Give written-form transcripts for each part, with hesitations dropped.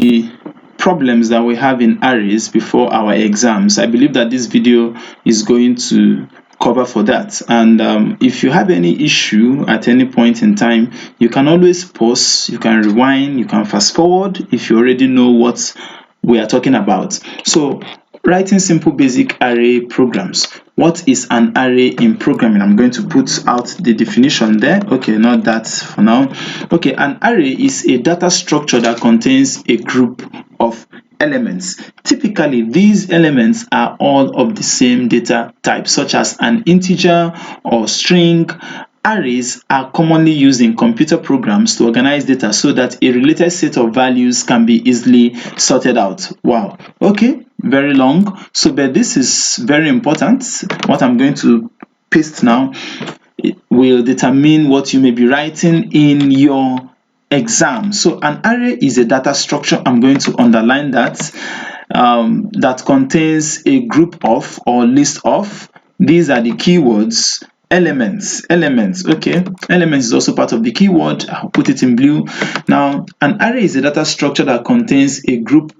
the problems that we have in arrays before our exams. I believe that this video is going to cover for that. And if you have any issue at any point in time, you can always pause, you can rewind, you can fast forward if you already know what we are talking about. So writing simple basic array programs. What is an array in programming? I'm going to put out the definition there. Okay, not that for now. Okay, an array is a data structure that contains a group of elements. Typically, these elements are all of the same data type, such as an integer or string. Arrays are commonly used in computer programs to organize data so that a related set of values can be easily sorted out. Wow, okay, very long. So, but this is very important. What I'm going to paste now will determine what you may be writing in your exam. So an array is a data structure. I'm going to underline that that contains a group of or list of. These are the keywords. Elements, okay. Elements is also part of the keyword. I'll put it in blue. Now, an array is a data structure that contains a group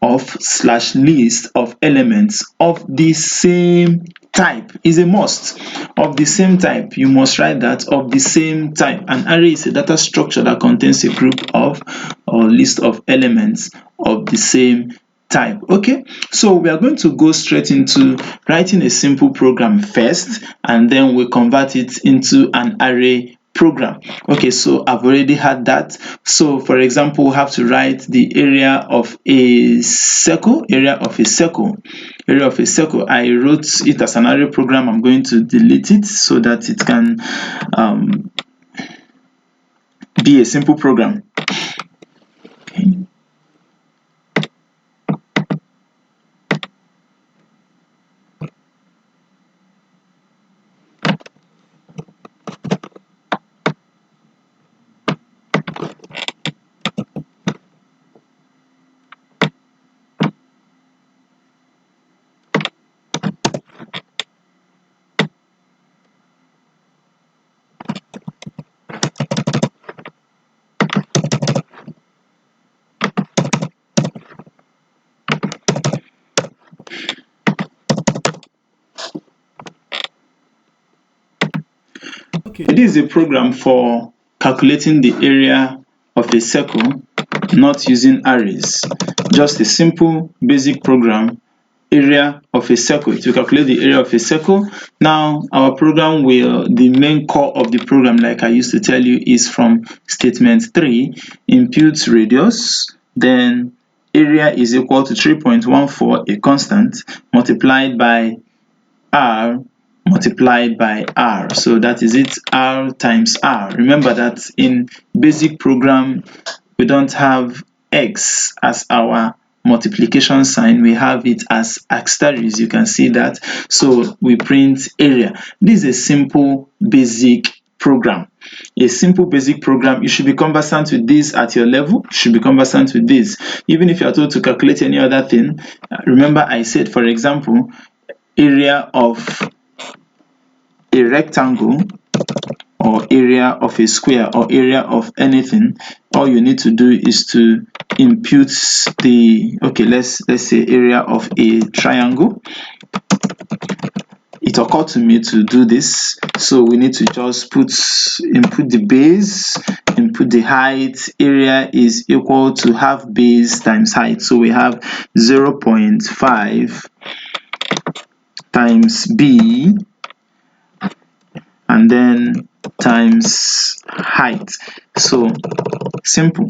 of slash list of elements of the same type. Is a must. Of the same type, you must write that. Of the same type. An array is a data structure that contains a group of or list of elements of the same type. Okay, so we are going to go straight into writing a simple program first, and then we convert it into an array program. Okay, so I've already had that. So for example, we have to write the area of a circle. Area of a circle. I wrote it as an array program. I'm going to delete it so that it can be a simple program. Okay. Okay, this is a program for calculating the area of a circle, not using arrays. Just a simple basic program. Area of a circle. It will calculate the area of a circle. Now, our program will, the main core of the program, like I used to tell you, is from statement 3, impute radius, then area is equal to 3.14, a constant, multiplied by r multiplied by r. So that is it, r times r. Remember that in basic program, we don't have x as our multiplication sign, we have it as asterisk. You can see that. So we print area. This is a simple basic program. A simple basic program. You should be conversant with this at your level. You should be conversant with this. Even if you are told to calculate any other thing, remember I said, for example, area of a rectangle or area of a square or area of anything. All you need to do is to impute the, okay, let's say area of a triangle. It occurred to me to do this, so we need to just input the base, input the height. Area is equal to half base times height, so we have 0.5 times b and then times height. So simple,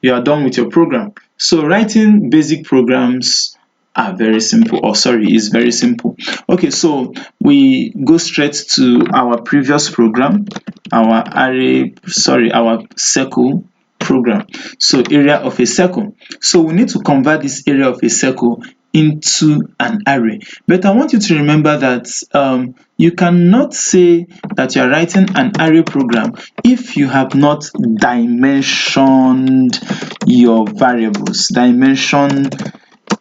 you are done with your program. So writing basic programs are very simple, or sorry, is very simple. Okay, so we go straight to our previous program, our circle program. So area of a circle. So we need to convert this area of a circle into an array. But I want you to remember that you cannot say that you are writing an array program if you have not dimensioned your variables. Dimension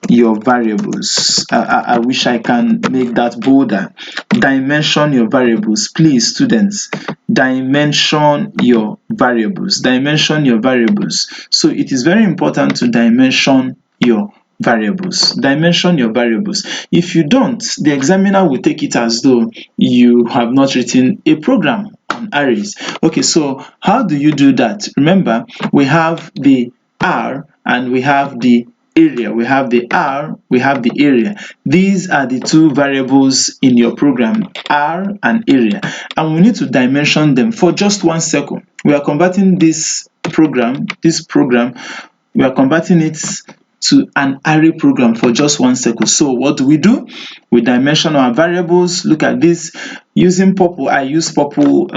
your variables. I wish I can make that bolder. Dimension your variables. Please, students, dimension your variables. Dimension your variables. So it is very important to dimension your variables. Dimension your variables. If you don't, the examiner will take it as though you have not written a program on arrays. Okay, so how do you do that? Remember, we have the R and we have the area. We have the R, we have the area. These are the two variables in your program, R and area, and we need to dimension them for just 1 second. We are converting this program, we are converting it to an array program for just 1 second. So what do? We dimension our variables. Look at this. Using purple, I use purple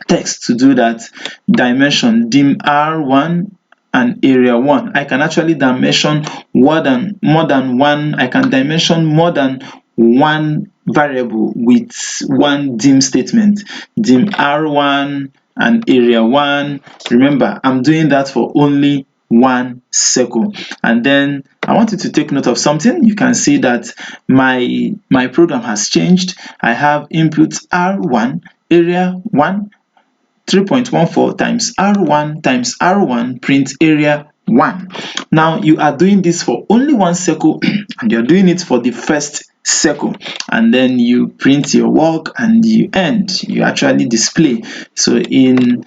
text to do that. Dimension dim R1 and area 1. I can actually dimension more than one. I can dimension more than one variable with one dim statement. Dim R1 and area 1. Remember, I'm doing that for only 1 second. And then I want you to take note of something. You can see that my program has changed. I have input R1, area 1, 3.14 times R1 times R1 print area 1. Now you are doing this for only 1 second and you're doing it for the first second, and then you print your work and you end. You actually display. So in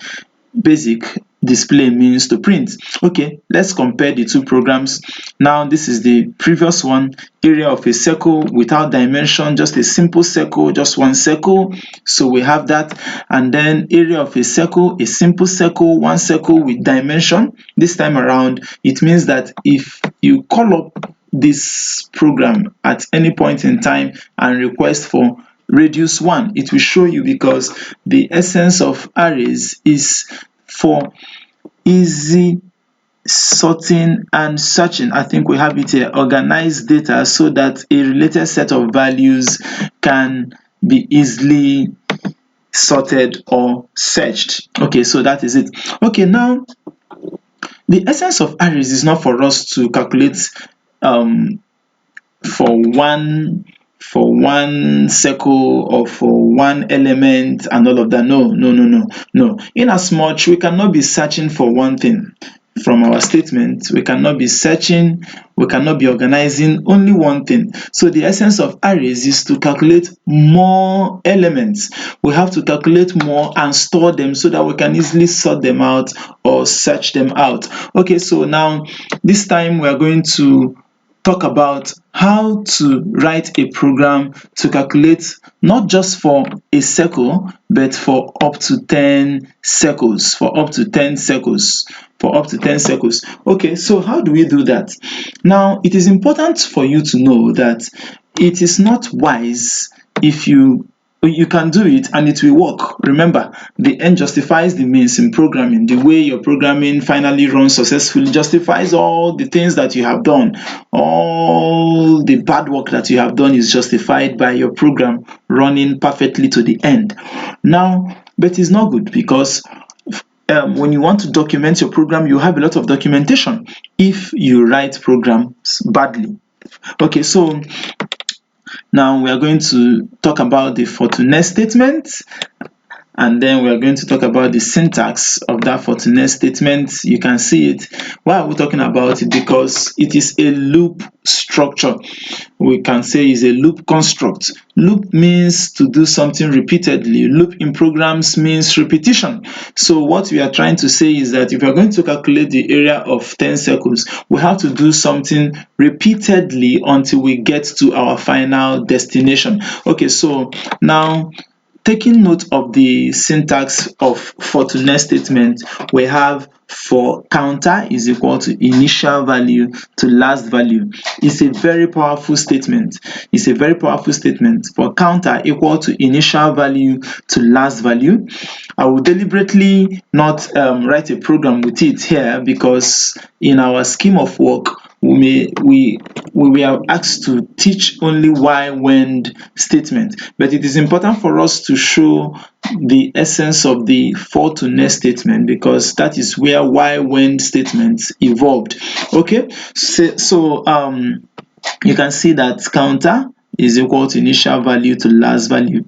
basic, display means to print. Okay, let's compare the two programs. Now this is the previous one, area of a circle without dimension, just a simple circle, just 1 circle. So we have that. And then area of a circle, a simple circle, 1 circle with dimension. This time around, it means that if you call up this program at any point in time and request for radius 1, it will show you, because the essence of arrays is for easy sorting and searching. I think we have it here, organize data so that a related set of values can be easily sorted or searched. Okay, so that is it. Okay, now the essence of arrays is not for us to calculate um for one circle or for one element and all of that. No. In as much we cannot be searching for one thing from our statement, we cannot be searching, we cannot be organizing only one thing. So the essence of arrays is to calculate more elements. We have to calculate more and store them so that we can easily sort them out or search them out. Okay, so now this time we are going to talk about how to write a program to calculate not just for a circle but for up to 10 circles, Okay, so how do we do that? Now it is important for you to know that it is not wise if you can do it and it will work. Remember, the end justifies the means in programming. The way your programming finally runs successfully justifies all the things that you have done. All the bad work that you have done is justified by your program running perfectly to the end. Now, but it's not good, because when you want to document your program, you have a lot of documentation if you write programs badly. Okay, so now we are going to talk about the for to next statement, and then we are going to talk about the syntax of that for to next statement. You can see it. Why are we talking about it? Because it is a loop structure. We can say is a loop construct. Loop means to do something repeatedly. Loop in programs means repetition. So what we are trying to say is that if we are going to calculate the area of 10 circles, we have to do something repeatedly until we get to our final destination. Okay, so now taking note of the syntax of for to next statement, we have for counter is equal to initial value to last value. It's a very powerful statement. For counter equal to initial value to last value. I will deliberately not write a program with it here, because in our scheme of work we were asked to teach only why when statement, but it is important for us to show the essence of the for to next statement, because that is where why when statements evolved. Okay, so you can see that counter is equal to initial value to last value.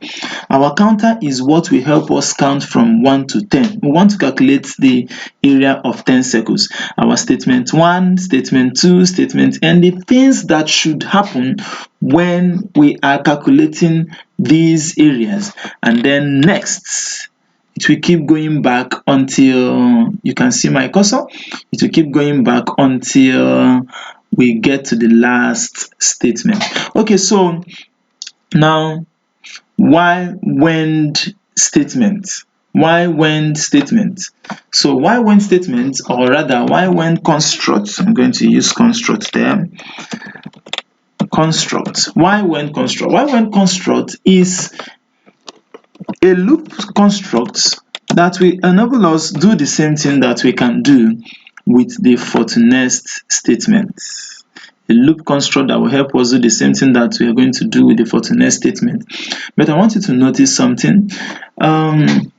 Our counter is what will help us count from 1 to 10. We want to calculate the area of 10 circles. Our statement 1, statement 2, statement n, the things that should happen when we are calculating these areas. And then next, it will keep going back until you can see my cursor. It will keep going back until we get to the last statement. Okay, so now why when statement, why when statement. So why when statement, or rather why when construct, I'm going to use construct there. Construct, why when construct, why when construct is a loop construct that will enable us do the same thing that we can do with the for to next statement. A loop construct that will help us do the same thing that we are going to do with the for to next statement. But I want you to notice something. The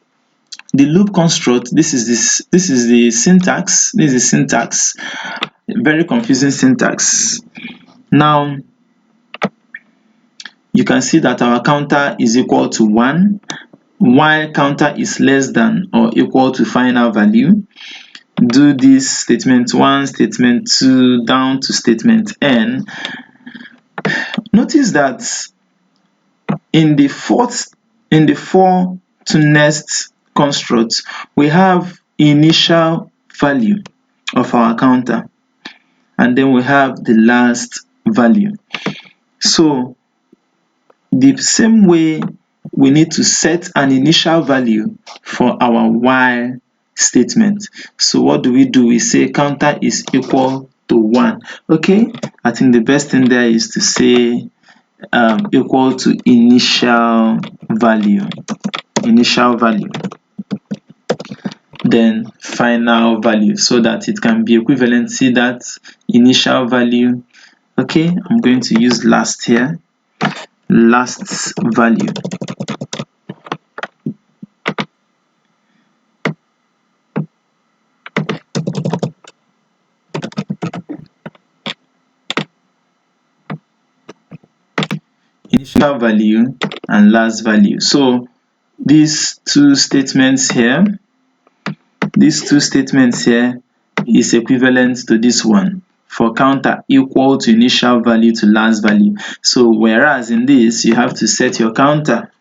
loop construct, this is the syntax. This is syntax. Very confusing syntax. Now you can see that our counter is equal to 1, while counter is less than or equal to final value. Do this statement 1, statement 2 down to statement n. Notice that in the for to next construct, we have initial value of our counter, and then we have the last value. So the same way we need to set an initial value for our while statement. So what do? We say counter is equal to 1. Okay, I think the best thing there is to say equal to initial value, then final value, so that it can be equivalent. See that initial value. Okay, I'm going to use last here, last value. Initial value and last value. So these two statements here is equivalent to this one, for counter equal to initial value to last value. So whereas in this you have to set your counter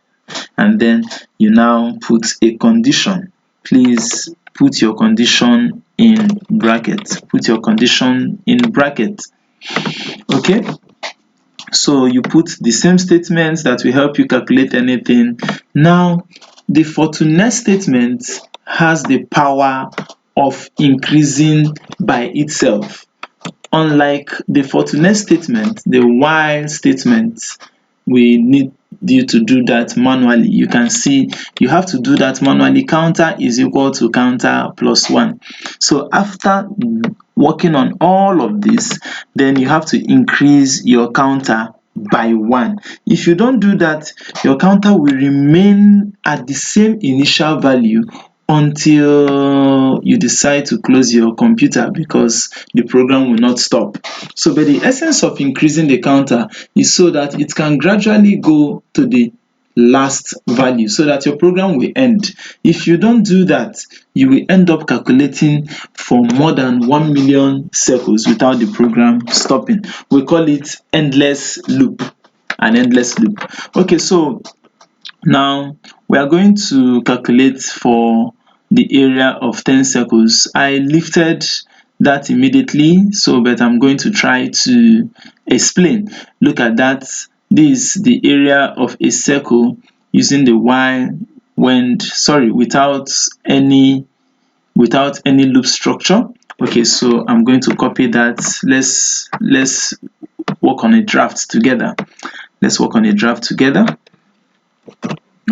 and then you now put a condition. Please put your condition in bracket. Okay, so you put the same statements that will help you calculate anything. Now the for to next statement has the power of increasing by itself. Unlike the for to next statement, the while statement, we need you to do that manually. You can see you have to do that manually. Counter is equal to counter plus 1. So after working on all of this, then you have to increase your counter by 1. If you don't do that, your counter will remain at the same initial value until you decide to close your computer, because the program will not stop. So but the essence of increasing the counter is so that it can gradually go to the last value, so that your program will end. If you don't do that, you will end up calculating for more than 1 million circles without the program stopping. We call it endless loop, an endless loop. Okay, so now we are going to calculate for the area of 10 circles. I lifted that immediately, so but I'm going to try to explain. Look at that. This is the area of a circle using the while when, without any loop structure. Okay, so I'm going to copy that. Let's work on a draft together.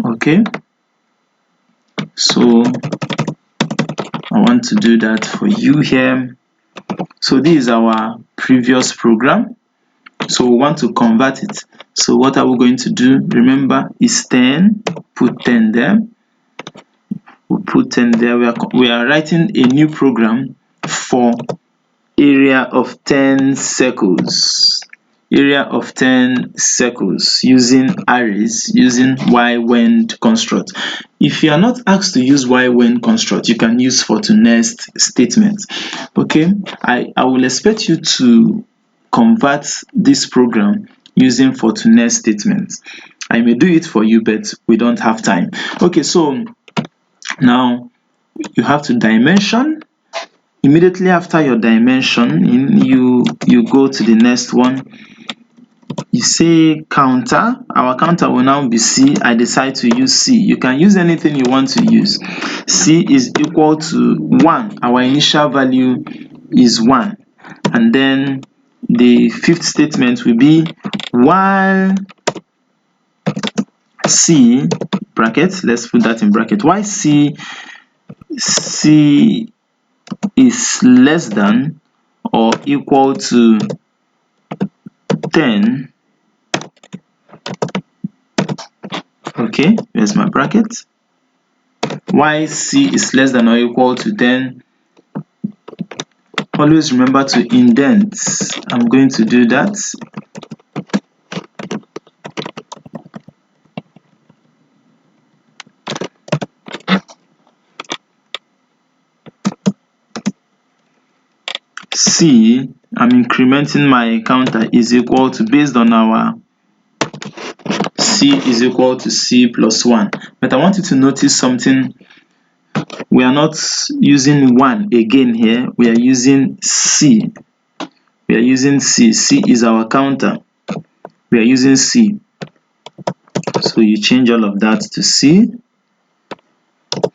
Okay, so I want to do that for you here. So this is our previous program. So we want to convert it. So what are we going to do? Remember, is 10, put 10 there. We put 10 there. We are writing a new program for area of 10 circles. Area of 10 circles using arrays, using while-when construct. If you are not asked to use while-when construct, you can use for to next statement. Okay, I will expect you to convert this program using for to next statement. I may do it for you, but we don't have time. Okay, so now you have to dimension. Immediately after your dimension, you go to the next one. You say counter. Our counter will now be C. I decide to use C. You can use anything you want to use. C is equal to 1. Our initial value is 1. And then the fifth statement will be while C bracket, let's put that in bracket, while C is less than or equal to 10. Okay, here's my bracket. While C is less than or equal to 10, always remember to indent. I'm going to do that. C, I'm incrementing my counter, is equal to, based on our C is equal to C plus 1. But I want you to notice something. We are not using 1 again here. We are using C. We are using C. C is our counter. We are using C. So you change all of that to C.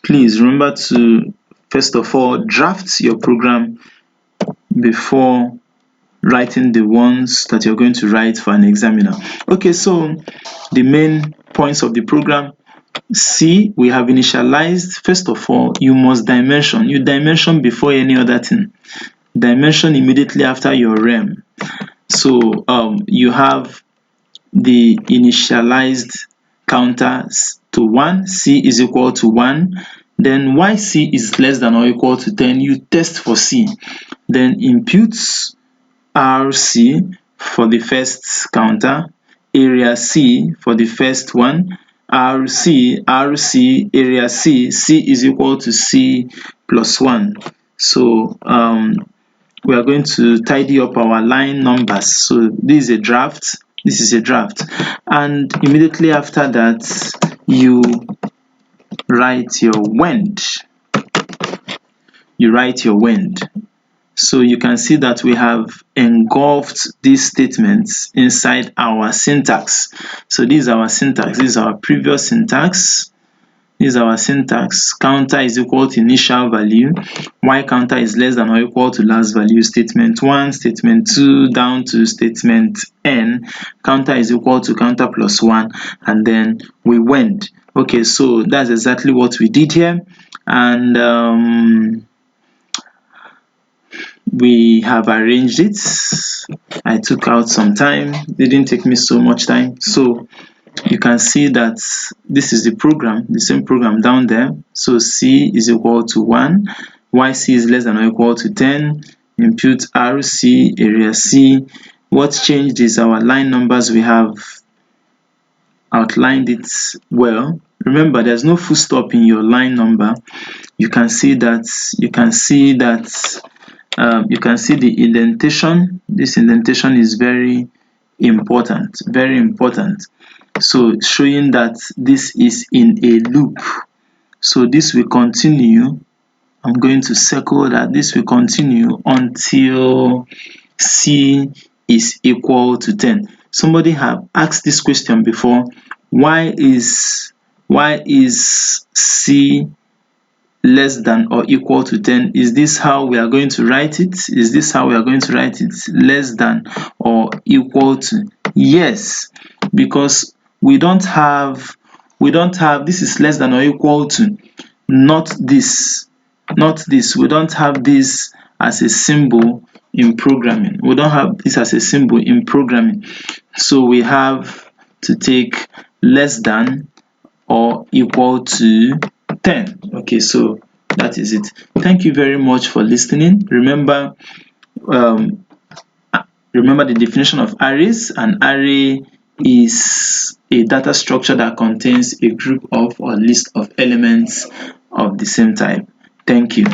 Please remember to, first of all, draft your program before writing the ones that you're going to write for an examiner. Okay, so the main points of the program. C, we have initialized. First of all, you must dimension. You dimension before any other thing. Dimension immediately after your rem. So you have the initialized counters to 1. C is equal to 1. Then while C is less than or equal to 10, you test for C. Then impute RC for the first counter, area C for the first one, RC, area C, C is equal to C plus 1. So we are going to tidy up our line numbers. So this is a draft, this is a draft. And immediately after that, you write your wend. You write your wend. So you can see that we have engulfed these statements inside our syntax. So this is our syntax. This is our previous syntax. This is our syntax. Counter is equal to initial value. While counter is less than or equal to last value. Statement 1, statement 2, down to statement n. Counter is equal to counter plus 1. And then we went. Okay, so that's exactly what we did here. And we have arranged it. I took out some time. It didn't take me so much time. So you can see that this is the program, the same program down there. So C is equal to 1, while C is less than or equal to 10. Impute RC, area C. What changed is our line numbers. We have outlined it well. Remember, there's no full stop in your line number. You can see that you can see the indentation. This indentation is very important, very important. So showing that this is in a loop. So this will continue. I'm going to circle that. This will continue until C is equal to 10. Somebody have asked this question before. Why is C less than or equal to 10? Is this how we are going to write it? Is this how we are going to write it? Less than or equal to? Yes, because we don't have this is less than or equal to, not this. We don't have this as a symbol in programming. We don't have this as a symbol in programming. So we have to take less than or equal to 10. Okay, so that is it. Thank you very much for listening. Um, remember the definition of arrays. An array is a data structure that contains a group of or list of elements of the same type. Thank you.